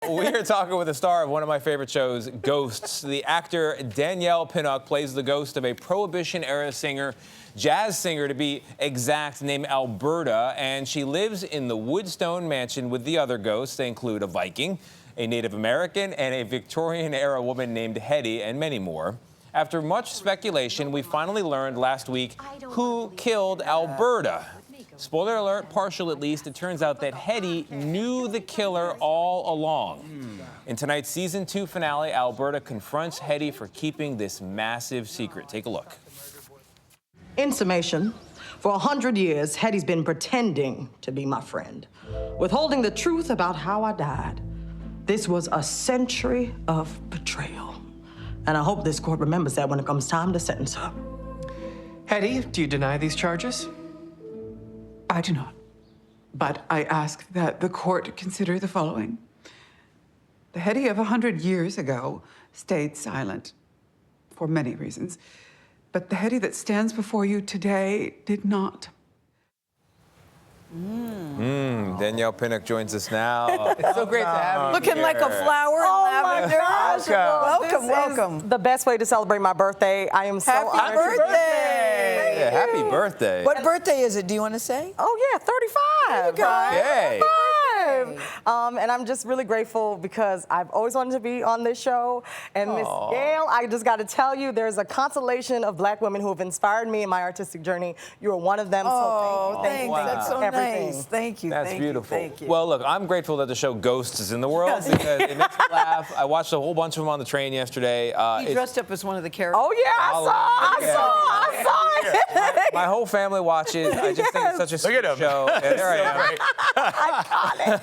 We are talking with the star of one of my favorite shows, Ghosts. The actor Danielle Pinnock plays the ghost of a Prohibition-era singer, jazz singer to be exact, named Alberta, and she lives in the Woodstone mansion with the other ghosts. They include a Viking, a Native American, and a Victorian-era woman named Hetty, and many more. After much speculation, we finally learned last week who killed Alberta. Spoiler alert, partial at least. It turns out that Hetty knew the killer all along. In tonight's season 2 finale, Alberta confronts Hetty for keeping this massive secret. Take a look. In summation, for 100 years, Hetty's been pretending to be my friend, withholding the truth about how I died. This was a century of betrayal. And I hope this court remembers that when it comes time to sentence her. Hetty, do you deny these charges? I do not. But I ask that the court consider the following. The Hetty of 100 years ago stayed silent for many reasons, but the Hetty that stands before you today did not. Danielle Pinnock joins us now. It's so great to have you. Looking like a flower. Oh my gosh! Welcome. The best way to celebrate my birthday. I am so Happy honored. birthday. Yeah, happy birthday. What birthday is it? Do you want to say? Oh yeah, 35. There you go. Yay. 35. And I'm just really grateful because I've always wanted to be on this show. And Miss Gayle, I just got to tell you, there's a constellation of Black women who have inspired me in my artistic journey. You are one of them. Oh, so thanks. Wow. That's so Everything. nice. Thank you. That's thank beautiful. You, thank you. Well, look, I'm grateful that the show Ghosts is in the world because it makes me laugh. I watched a whole bunch of them on the train yesterday. He dressed up as one of the characters. Oh yeah, I saw it. My whole family watches. I just think it's such a sweet show. And there I am.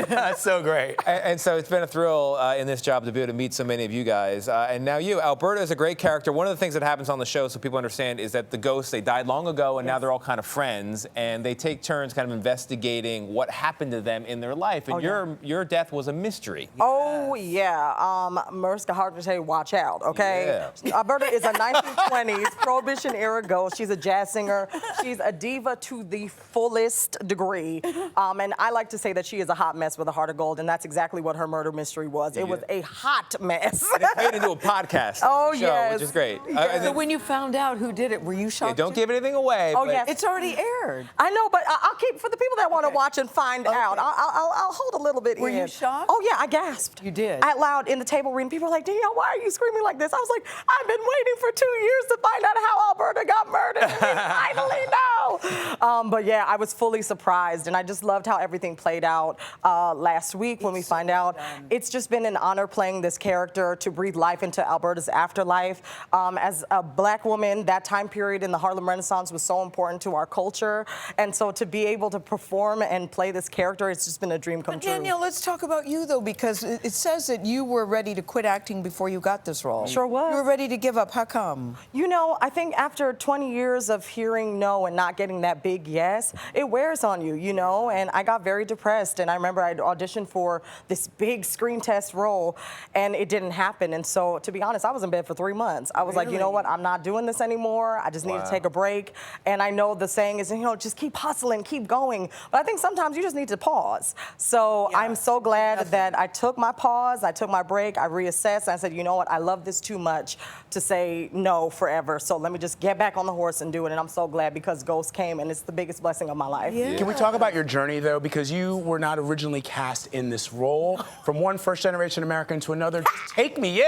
That's so great. And so it's been a thrill in this job to be able to meet so many of you guys. And now you. Alberta is a great character. One of the things that happens on the show, so people understand, is that the ghosts, they died long ago, and now they're all kind of friends, and they take turns kind of investigating what happened to them in their life. And your death was a mystery. Oh yeah, Mariska Hargitay, watch out, okay? Yeah. Alberta is a 1920s Prohibition-era ghost. She's a jazz singer. She's a diva to the fullest degree. And I like to say that she is a hot mess with a heart of gold, and that's exactly what her murder mystery was. It was a hot mess. And it's made into a podcast show, which is great. So when you found out who did it, were you shocked? Don't give anything away. Oh, but yes. It's already aired. I know, but I'll keep, for the people that want to watch and find out, I'll hold a little bit Were in. you shocked? Oh yeah, I gasped. You did? Out loud in the table reading. People were like, Danielle, why are you screaming like this? I was like, I've been waiting for 2 years to find out how Alberta got murdered. And we finally know. But yeah, I was fully surprised, and I just loved how everything played out last week when we find out. It's just been an honor playing this character, to breathe life into Alberta's afterlife. As a Black woman, that time period in the Harlem Renaissance was so important to our culture, and so to be able to perform and play this character, it's just been a dream come true. Danielle, let's talk about you, though, because it says that you were ready to quit acting before you got this role. Sure was. You were ready to give up. How come? You know, I think after 20 years of hearing no and not getting that big yes, it wears on you, you know, and I got very depressed, and I remember I'd auditioned for this big screen test role, and it didn't happen, and so, to be honest, I was in bed for 3 months. I was like, you know what, I'm not doing this anymore. I just need to take a break, and I know the saying is, you know, just keep hustling, keep going, but I think sometimes you just need to pause. So I'm so glad that I took my pause, I took my break, I reassessed, and I said, you know what, I love this too much to say no forever, so let me just get back on the horse and do it, and I'm so glad because Ghost came, and it's the biggest blessing of my life. Yeah. Can we talk about your journey, though? Because you were not originally cast in this role. From one first-generation American to another. Just take me,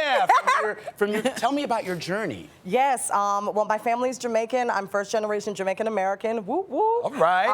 tell me about your journey. Yes, well, my family's Jamaican. I'm first-generation Jamaican-American. Whoop, whoop. All right.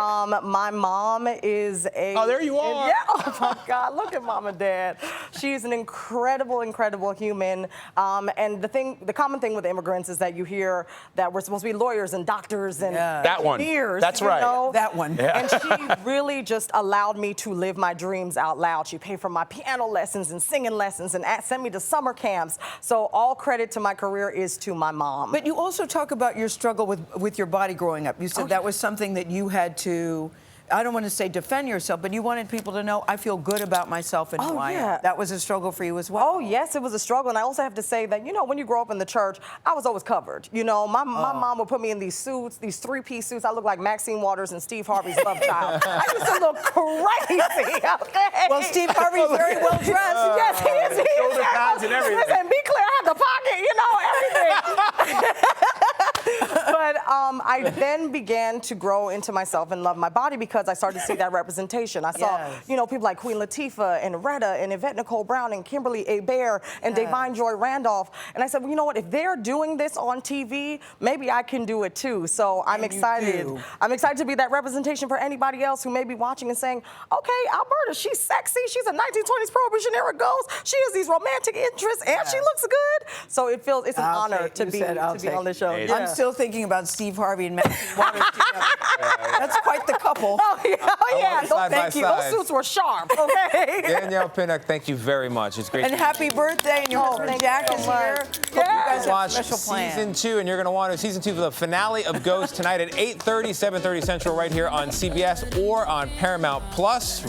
My mom is a... Oh, there you are. Yeah, oh my God, look at Mom and Dad. She's an incredible, incredible human. And the common thing with immigrants is that you hear that we're supposed to be lawyers and doctors and that one. engineers. That's right. Know? That one. Yeah. And she really just allowed me to live my dreams out loud. She paid for my piano lessons and singing lessons and sent me to summer camps. So all credit to my career is to my mom. But you also talk about your struggle with your body growing up. You said that was something that you had to, I don't want to say defend yourself, but you wanted people to know, I feel good about myself and who I am. That was a struggle for you as well. Oh, yes, it was a struggle. And I also have to say that, you know, when you grow up in the church, I was always covered. You know, my mom would put me in these suits, these three-piece suits. I look like Maxine Waters and Steve Harvey's love child. I used to look crazy, okay? Well, Steve Harvey's very well dressed. I then began to grow into myself and love my body because I started to see that representation. I saw, people like Queen Latifah and Retta and Yvette Nicole Brown and Kimberly Hebert and Davine Joy Randolph. And I said, well, you know what? If they're doing this on TV, maybe I can do it too. So I'm excited. I'm excited to be that representation for anybody else who may be watching and saying, okay, Alberta, she's sexy. She's a 1920s Prohibition era ghost. She has these romantic interests and she looks good. So it's an honor to be on the show. I'm still thinking about Steve Harvey and Maxine Waters together. That's quite the couple. Oh, yeah. Side by Thank you. side. Those suits were sharp, okay? Danielle Pinnock, thank you very much. It's great. And happy birthday, and your husband Jack is here. Hope you guys have Watch a special plan. season 2, and you're going to want to season 2 for the finale of Ghost tonight at 8:30, 7:30 Central, right here on CBS or on Paramount Plus.